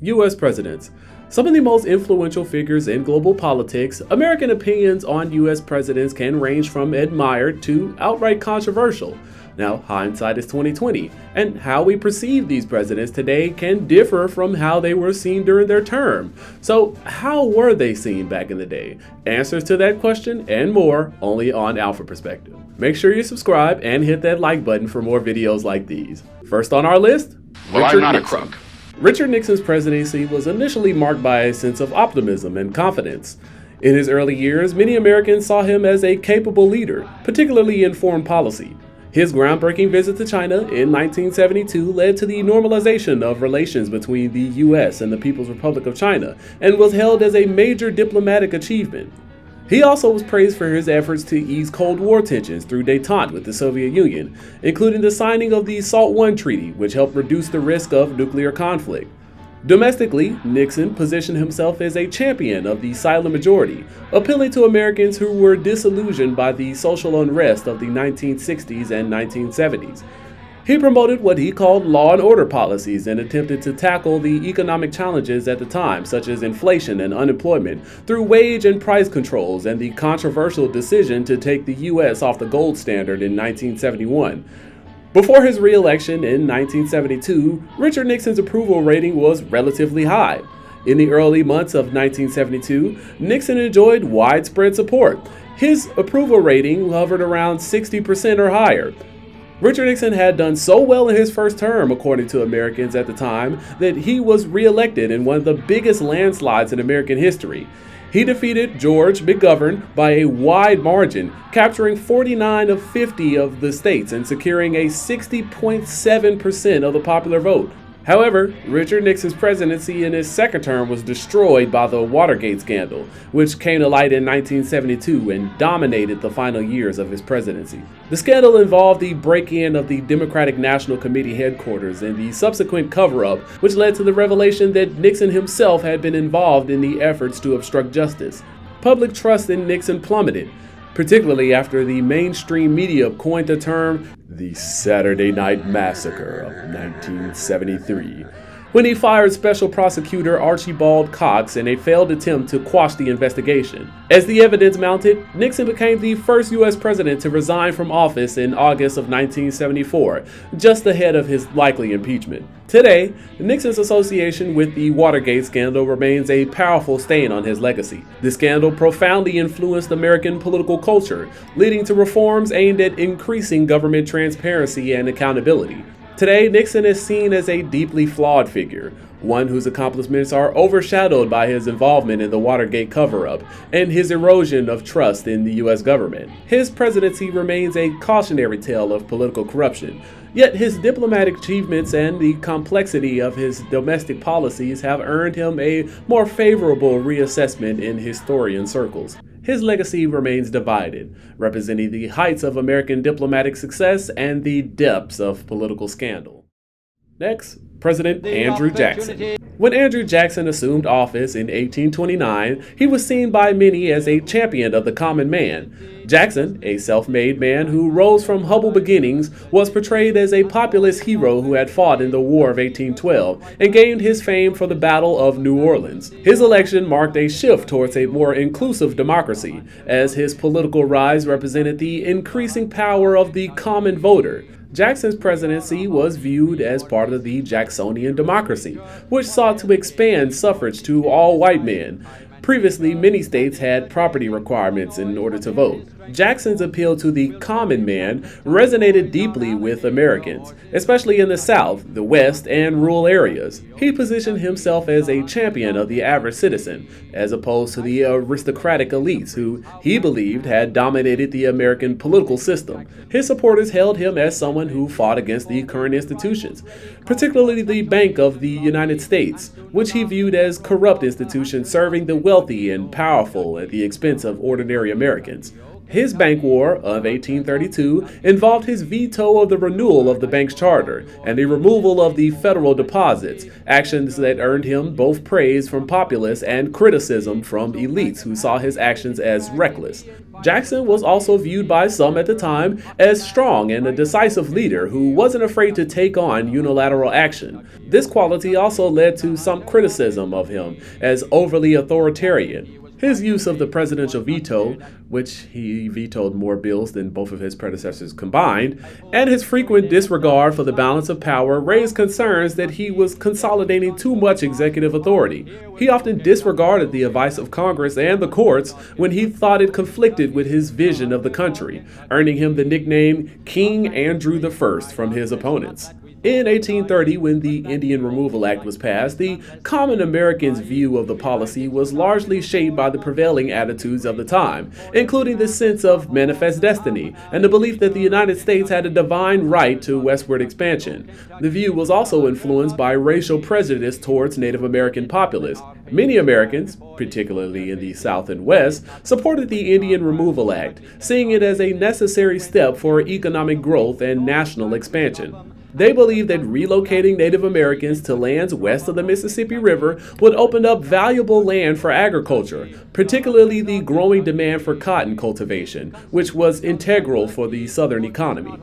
U.S. presidents. Some of the most influential figures in global politics, American opinions on U.S. presidents can range from admired to outright controversial. Now, hindsight is 2020, and how we perceive these presidents today can differ from how they were seen during their term. So, how were they seen back in the day? Answers to that question and more only on Alpha Prospective. Make sure you subscribe and hit that like button for more videos like these. First on our list, I'm not a crook. Richard Nixon's presidency was initially marked by a sense of optimism and confidence. In his early years, many Americans saw him as a capable leader, particularly in foreign policy. His groundbreaking visit to China in 1972 led to the normalization of relations between the U.S. and the People's Republic of China and was hailed as a major diplomatic achievement. He also was praised for his efforts to ease Cold War tensions through détente with the Soviet Union, including the signing of the SALT I Treaty, which helped reduce the risk of nuclear conflict. Domestically, Nixon positioned himself as a champion of the silent majority, appealing to Americans who were disillusioned by the social unrest of the 1960s and 1970s. He promoted what he called law and order policies and attempted to tackle the economic challenges at the time, such as inflation and unemployment, through wage and price controls and the controversial decision to take the U.S. off the gold standard in 1971. Before his re-election in 1972, Richard Nixon's approval rating was relatively high. In the early months of 1972, Nixon enjoyed widespread support. His approval rating hovered around 60% or higher. Richard Nixon had done so well in his first term, according to Americans at the time, that he was re-elected in one of the biggest landslides in American history. He defeated George McGovern by a wide margin, capturing 49 of 50 of the states and securing a 60.7% of the popular vote. However, Richard Nixon's presidency in his second term was destroyed by the Watergate scandal, which came to light in 1972 and dominated the final years of his presidency. The scandal involved the break-in of the Democratic National Committee headquarters and the subsequent cover-up, which led to the revelation that Nixon himself had been involved in the efforts to obstruct justice. Public trust in Nixon plummeted, particularly after the mainstream media coined the term the Saturday Night Massacre of 1973, when he fired Special Prosecutor Archibald Cox in a failed attempt to quash the investigation. As the evidence mounted, Nixon became the first U.S. president to resign from office in August of 1974, just ahead of his likely impeachment. Today, Nixon's association with the Watergate scandal remains a powerful stain on his legacy. The scandal profoundly influenced American political culture, leading to reforms aimed at increasing government transparency and accountability. Today, Nixon is seen as a deeply flawed figure, one whose accomplishments are overshadowed by his involvement in the Watergate cover-up and his erosion of trust in the U.S. government. His presidency remains a cautionary tale of political corruption, yet his diplomatic achievements and the complexity of his domestic policies have earned him a more favorable reassessment in historian circles. His legacy remains divided, representing the heights of American diplomatic success and the depths of political scandal. Next, President Andrew Jackson. When Andrew Jackson assumed office in 1829, he was seen by many as a champion of the common man. Jackson, a self-made man who rose from humble beginnings, was portrayed as a populist hero who had fought in the War of 1812 and gained his fame for the Battle of New Orleans. His election marked a shift towards a more inclusive democracy, as his political rise represented the increasing power of the common voter. Jackson's presidency was viewed as part of the Jacksonian democracy, which sought to expand suffrage to all white men. Previously, many states had property requirements in order to vote. Jackson's appeal to the common man resonated deeply with Americans, especially in the South, the West, and rural areas. He positioned himself as a champion of the average citizen, as opposed to the aristocratic elites who he believed had dominated the American political system. His supporters hailed him as someone who fought against the current institutions, particularly the Bank of the United States, which he viewed as corrupt institutions serving the wealthy and powerful at the expense of ordinary Americans. His Bank War of 1832 involved his veto of the renewal of the bank's charter and the removal of the federal deposits, actions that earned him both praise from populace and criticism from elites who saw his actions as reckless. Jackson was also viewed by some at the time as strong and a decisive leader who wasn't afraid to take on unilateral action. This quality also led to some criticism of him as overly authoritarian. His use of the presidential veto, which he vetoed more bills than both of his predecessors combined, and his frequent disregard for the balance of power raised concerns that he was consolidating too much executive authority. He often disregarded the advice of Congress and the courts when he thought it conflicted with his vision of the country, earning him the nickname King Andrew I from his opponents. In 1830, when the Indian Removal Act was passed, the common American's view of the policy was largely shaped by the prevailing attitudes of the time, including the sense of manifest destiny and the belief that the United States had a divine right to westward expansion. The view was also influenced by racial prejudice towards Native American populace. Many Americans, particularly in the South and West, supported the Indian Removal Act, seeing it as a necessary step for economic growth and national expansion. They believed that relocating Native Americans to lands west of the Mississippi River would open up valuable land for agriculture, particularly the growing demand for cotton cultivation, which was integral for the Southern economy.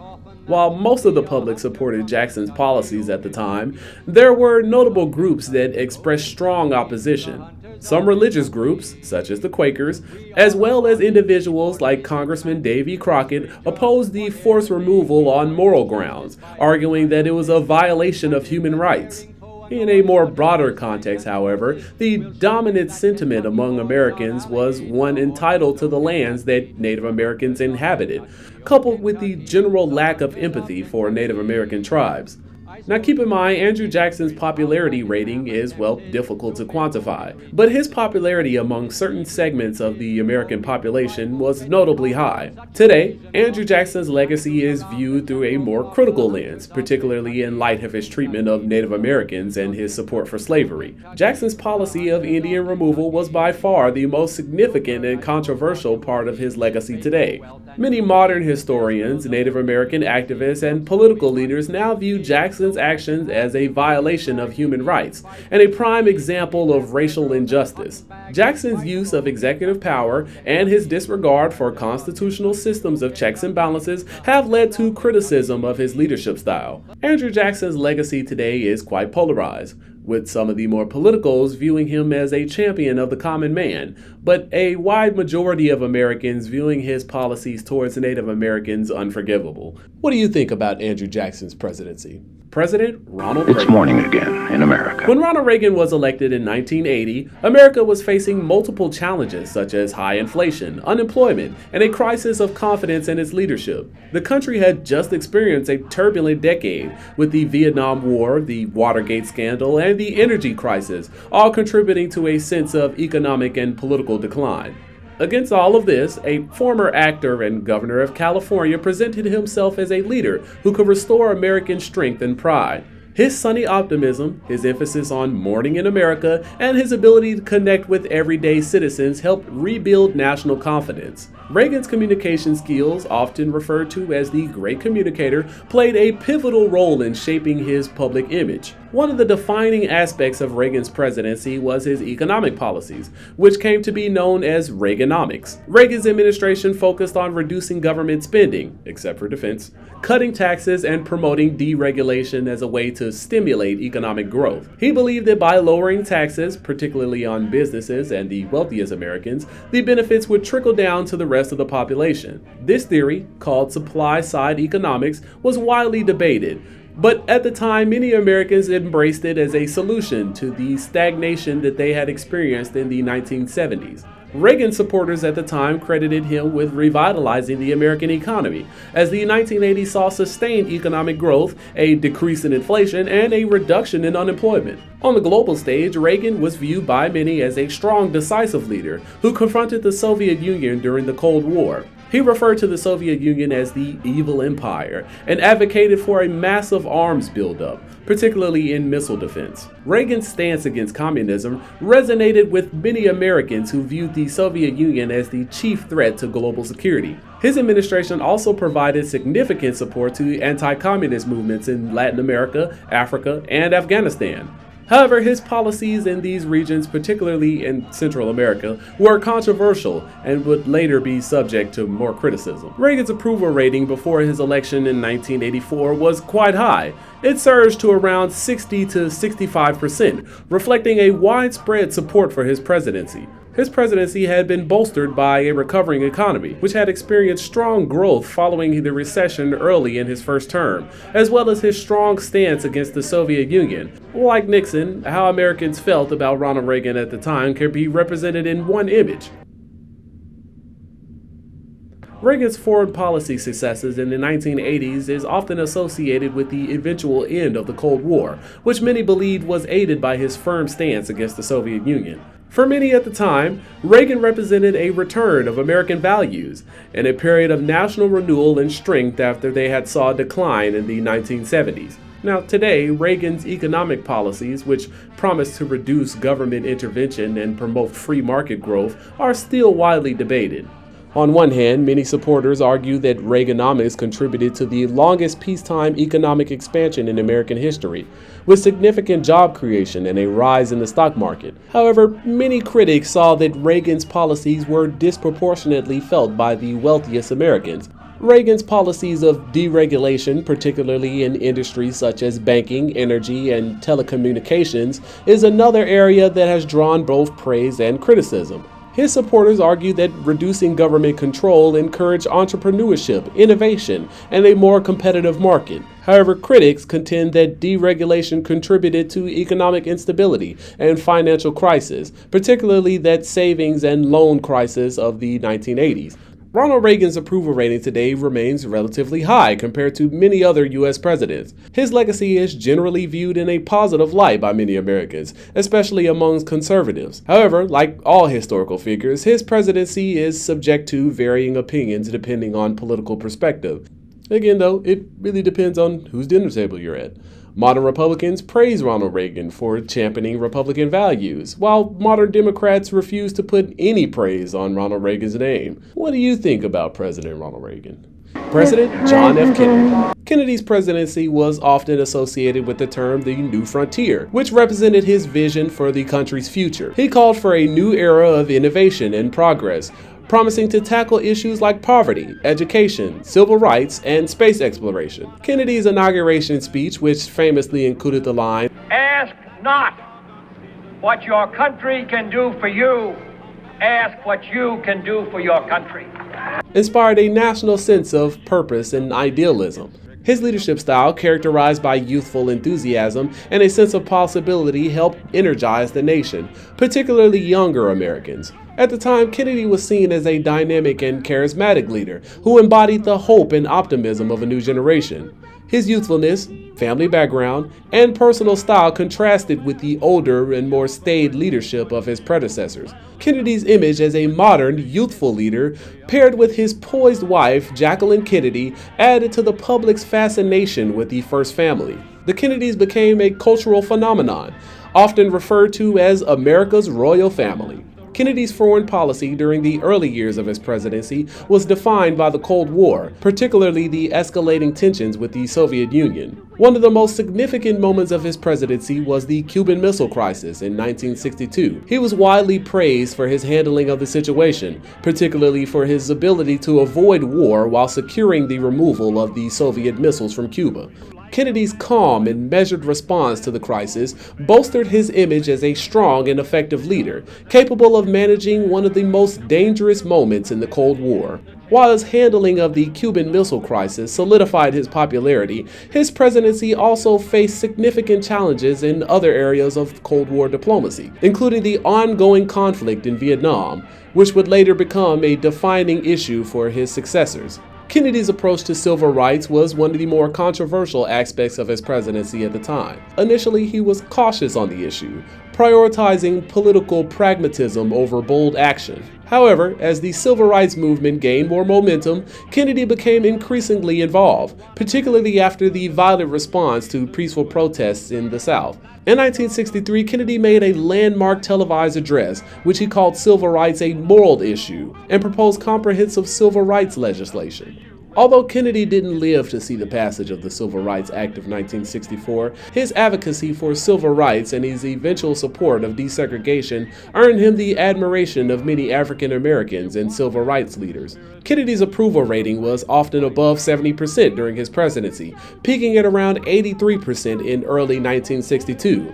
While most of the public supported Jackson's policies at the time, there were notable groups that expressed strong opposition. Some religious groups, such as the Quakers, as well as individuals like Congressman Davy Crockett, opposed the forced removal on moral grounds, arguing that it was a violation of human rights. In a more broader context, however, the dominant sentiment among Americans was one entitled to the lands that Native Americans inhabited, coupled with the general lack of empathy for Native American tribes. Now keep in mind, Andrew Jackson's popularity rating is, well, difficult to quantify, but his popularity among certain segments of the American population was notably high. Today, Andrew Jackson's legacy is viewed through a more critical lens, particularly in light of his treatment of Native Americans and his support for slavery. Jackson's policy of Indian removal was by far the most significant and controversial part of his legacy today. Many modern historians, Native American activists, and political leaders now view Jackson's actions as a violation of human rights and a prime example of racial injustice. Jackson's use of executive power and his disregard for constitutional systems of checks and balances have led to criticism of his leadership style. Andrew Jackson's legacy today is quite polarized, with some of the more politicals viewing him as a champion of the common man, but a wide majority of Americans viewing his policies towards Native Americans unforgivable. What do you think about Andrew Jackson's presidency? President Ronald Reagan. It's morning again in America. When Ronald Reagan was elected in 1980, America was facing multiple challenges such as high inflation, unemployment, and a crisis of confidence in its leadership. The country had just experienced a turbulent decade with the Vietnam War, the Watergate scandal, and the energy crisis, all contributing to a sense of economic and political decline. Against all of this, a former actor and governor of California presented himself as a leader who could restore American strength and pride. His sunny optimism, his emphasis on morning in America, and his ability to connect with everyday citizens helped rebuild national confidence. Reagan's communication skills, often referred to as the Great Communicator, played a pivotal role in shaping his public image. One of the defining aspects of Reagan's presidency was his economic policies, which came to be known as Reaganomics. Reagan's administration focused on reducing government spending, except for defense, cutting taxes, and promoting deregulation as a way to stimulate economic growth. He believed that by lowering taxes, particularly on businesses and the wealthiest Americans, the benefits would trickle down to the rest of the population. This theory, called supply-side economics, was widely debated, but at the time, many Americans embraced it as a solution to the stagnation that they had experienced in the 1970s. Reagan supporters at the time credited him with revitalizing the American economy, as the 1980s saw sustained economic growth, a decrease in inflation, and a reduction in unemployment. On the global stage, Reagan was viewed by many as a strong, decisive leader who confronted the Soviet Union during the Cold War. He referred to the Soviet Union as the evil empire and advocated for a massive arms buildup, particularly in missile defense. Reagan's stance against communism resonated with many Americans who viewed the Soviet Union as the chief threat to global security. His administration also provided significant support to anti-communist movements in Latin America, Africa, and Afghanistan. However, his policies in these regions, particularly in Central America, were controversial and would later be subject to more criticism. Reagan's approval rating before his election in 1984 was quite high. It surged to around 60 to 65%, reflecting a widespread support for his presidency. His presidency had been bolstered by a recovering economy, which had experienced strong growth following the recession early in his first term, as well as his strong stance against the Soviet Union. Like Nixon, how Americans felt about Ronald Reagan at the time can be represented in one image. Reagan's foreign policy successes in the 1980s is often associated with the eventual end of the Cold War, which many believed was aided by his firm stance against the Soviet Union. For many at the time, Reagan represented a return of American values and a period of national renewal and strength after they had saw a decline in the 1970s. Now, today, Reagan's economic policies, which promised to reduce government intervention and promote free market growth, are still widely debated. On one hand, many supporters argue that Reaganomics contributed to the longest peacetime economic expansion in American history, with significant job creation and a rise in the stock market. However, many critics saw that Reagan's policies were disproportionately felt by the wealthiest Americans. Reagan's policies of deregulation, particularly in industries such as banking, energy, and telecommunications, is another area that has drawn both praise and criticism. His supporters argue that reducing government control encouraged entrepreneurship, innovation, and a more competitive market. However, critics contend that deregulation contributed to economic instability and financial crisis, particularly that savings and loan crisis of the 1980s. Ronald Reagan's approval rating today remains relatively high compared to many other U.S. presidents. His legacy is generally viewed in a positive light by many Americans, especially among conservatives. However, like all historical figures, his presidency is subject to varying opinions depending on political perspective. Again, though, it really depends on whose dinner table you're at. Modern Republicans praise Ronald Reagan for championing Republican values, while modern Democrats refuse to put any praise on Ronald Reagan's name. What do you think about President Ronald Reagan? President John F. Kennedy. Kennedy's presidency was often associated with the term the New Frontier, which represented his vision for the country's future. He called for a new era of innovation and progress, promising to tackle issues like poverty, education, civil rights, and space exploration. Kennedy's inauguration speech, which famously included the line, "Ask not what your country can do for you, ask what you can do for your country," inspired a national sense of purpose and idealism. His leadership style, characterized by youthful enthusiasm and a sense of possibility, helped energize the nation, particularly younger Americans. At the time, Kennedy was seen as a dynamic and charismatic leader who embodied the hope and optimism of a new generation. His youthfulness, family background, and personal style contrasted with the older and more staid leadership of his predecessors. Kennedy's image as a modern, youthful leader, paired with his poised wife, Jacqueline Kennedy, added to the public's fascination with the first family. The Kennedys became a cultural phenomenon, often referred to as America's royal family. Kennedy's foreign policy during the early years of his presidency was defined by the Cold War, particularly the escalating tensions with the Soviet Union. One of the most significant moments of his presidency was the Cuban Missile Crisis in 1962. He was widely praised for his handling of the situation, particularly for his ability to avoid war while securing the removal of the Soviet missiles from Cuba. Kennedy's calm and measured response to the crisis bolstered his image as a strong and effective leader, capable of managing one of the most dangerous moments in the Cold War. While his handling of the Cuban Missile Crisis solidified his popularity, his presidency also faced significant challenges in other areas of Cold War diplomacy, including the ongoing conflict in Vietnam, which would later become a defining issue for his successors. Kennedy's approach to civil rights was one of the more controversial aspects of his presidency at the time. Initially, he was cautious on the issue, prioritizing political pragmatism over bold action. However, as the civil rights movement gained more momentum, Kennedy became increasingly involved, particularly after the violent response to peaceful protests in the South. In 1963, Kennedy made a landmark televised address, which he called civil rights a moral issue, and proposed comprehensive civil rights legislation. Although Kennedy didn't live to see the passage of the Civil Rights Act of 1964, his advocacy for civil rights and his eventual support of desegregation earned him the admiration of many African Americans and civil rights leaders. Kennedy's approval rating was often above 70% during his presidency, peaking at around 83% in early 1962.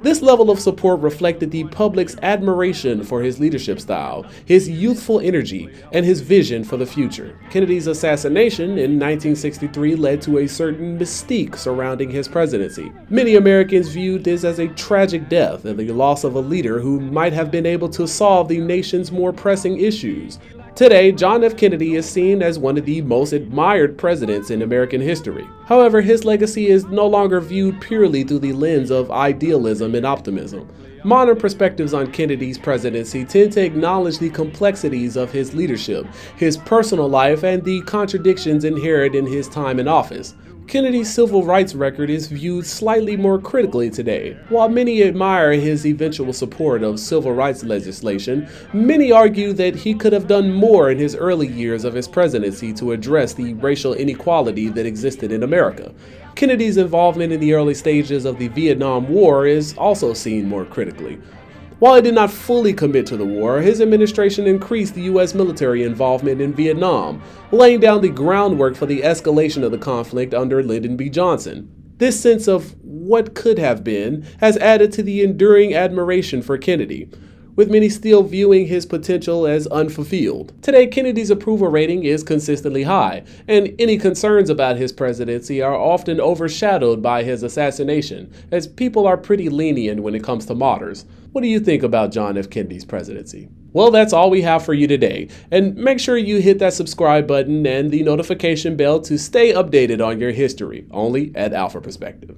This level of support reflected the public's admiration for his leadership style, his youthful energy, and his vision for the future. Kennedy's assassination in 1963 led to a certain mystique surrounding his presidency. Many Americans viewed this as a tragic death and the loss of a leader who might have been able to solve the nation's more pressing issues. Today, John F. Kennedy is seen as one of the most admired presidents in American history. However, his legacy is no longer viewed purely through the lens of idealism and optimism. Modern perspectives on Kennedy's presidency tend to acknowledge the complexities of his leadership, his personal life, and the contradictions inherent in his time in office. Kennedy's civil rights record is viewed slightly more critically today. While many admire his eventual support of civil rights legislation, many argue that he could have done more in his early years of his presidency to address the racial inequality that existed in America. Kennedy's involvement in the early stages of the Vietnam War is also seen more critically. While he did not fully commit to the war, his administration increased the U.S. military involvement in Vietnam, laying down the groundwork for the escalation of the conflict under Lyndon B. Johnson. This sense of what could have been has added to the enduring admiration for Kennedy, with many still viewing his potential as unfulfilled. Today, Kennedy's approval rating is consistently high, and any concerns about his presidency are often overshadowed by his assassination, as people are pretty lenient when it comes to martyrs. What do you think about John F. Kennedy's presidency? Well, that's all we have for you today, and make sure you hit that subscribe button and the notification bell to stay updated on your history, only at Alpha Prospective.